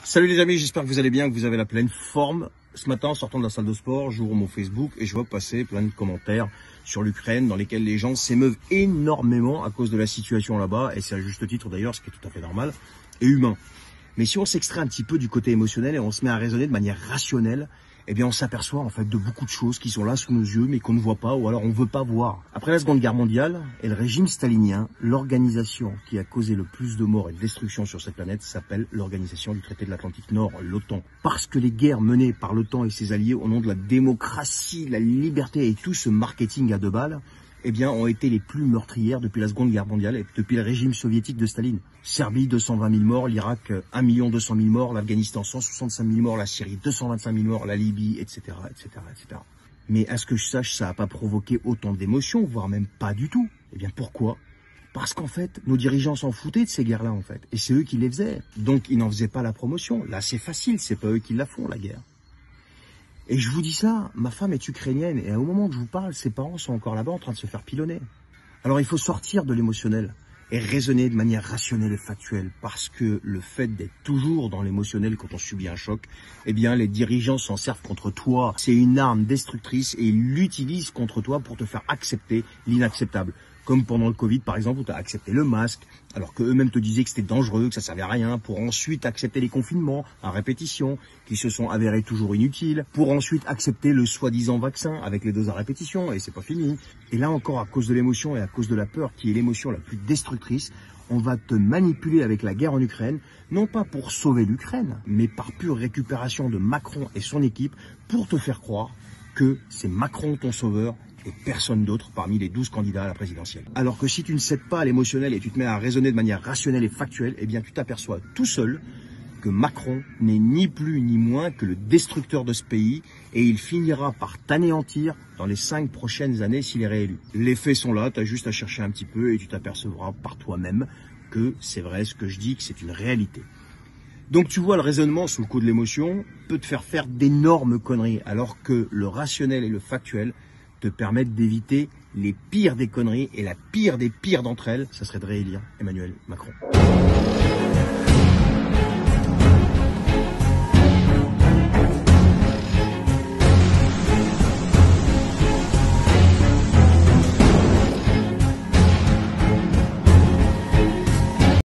Salut les amis, j'espère que vous allez bien, que vous avez la pleine forme. Ce matin, en sortant de la salle de sport, j'ouvre mon Facebook et je vois passer plein de commentaires sur l'Ukraine dans lesquels les gens s'émeuvent énormément à cause de la situation là-bas. Et c'est à juste titre d'ailleurs, ce qui est tout à fait normal et humain. Mais si on s'extrait un petit peu du côté émotionnel et on se met à raisonner de manière rationnelle, eh bien on s'aperçoit en fait de beaucoup de choses qui sont là sous nos yeux mais qu'on ne voit pas ou alors on ne veut pas voir. Après la Seconde Guerre mondiale et le régime stalinien, l'organisation qui a causé le plus de morts et de destruction sur cette planète s'appelle l'Organisation du Traité de l'Atlantique Nord, l'OTAN. Parce que les guerres menées par l'OTAN et ses alliés au nom de la démocratie, la liberté et tout ce marketing à deux balles, eh bien, ont été les plus meurtrières depuis la Seconde Guerre mondiale et depuis le régime soviétique de Staline. Serbie, 220 000 morts, l'Irak, 1 200 000 morts, l'Afghanistan, 165 000 morts, la Syrie, 225 000 morts, la Libye, etc., etc., etc. Mais à ce que je sache, ça n'a pas provoqué autant d'émotions, voire même pas du tout. Eh bien, pourquoi ? Parce qu'en fait, nos dirigeants s'en foutaient de ces guerres-là, en fait. Et c'est eux qui les faisaient. Donc, ils n'en faisaient pas la promotion. Là, c'est facile, c'est pas eux qui la font, la guerre. Et je vous dis ça, ma femme est ukrainienne et au moment où je vous parle, ses parents sont encore là-bas en train de se faire pilonner. Alors il faut sortir de l'émotionnel et raisonner de manière rationnelle et factuelle parce que le fait d'être toujours dans l'émotionnel quand on subit un choc, eh bien les dirigeants s'en servent contre toi. C'est une arme destructrice et ils l'utilisent contre toi pour te faire accepter l'inacceptable. Comme pendant le Covid, par exemple, où tu as accepté le masque, alors qu'eux-mêmes te disaient que c'était dangereux, que ça servait à rien, pour ensuite accepter les confinements à répétition, qui se sont avérés toujours inutiles, pour ensuite accepter le soi-disant vaccin avec les doses à répétition, et c'est pas fini. Et là encore, à cause de l'émotion et à cause de la peur, qui est l'émotion la plus destructrice, on va te manipuler avec la guerre en Ukraine, non pas pour sauver l'Ukraine, mais par pure récupération de Macron et son équipe, pour te faire croire que c'est Macron ton sauveur, et personne d'autre parmi les 12 candidats à la présidentielle. Alors que si tu ne cèdes pas à l'émotionnel et tu te mets à raisonner de manière rationnelle et factuelle, eh bien tu t'aperçois tout seul que Macron n'est ni plus ni moins que le destructeur de ce pays et il finira par t'anéantir dans les 5 prochaines années s'il est réélu. Les faits sont là, tu as juste à chercher un petit peu et tu t'apercevras par toi-même que c'est vrai ce que je dis, que c'est une réalité. Donc tu vois, le raisonnement sous le coup de l'émotion peut te faire d'énormes conneries alors que le rationnel et le factuel te permettent d'éviter les pires des conneries et la pire des pires d'entre elles, ça serait de réélire Emmanuel Macron.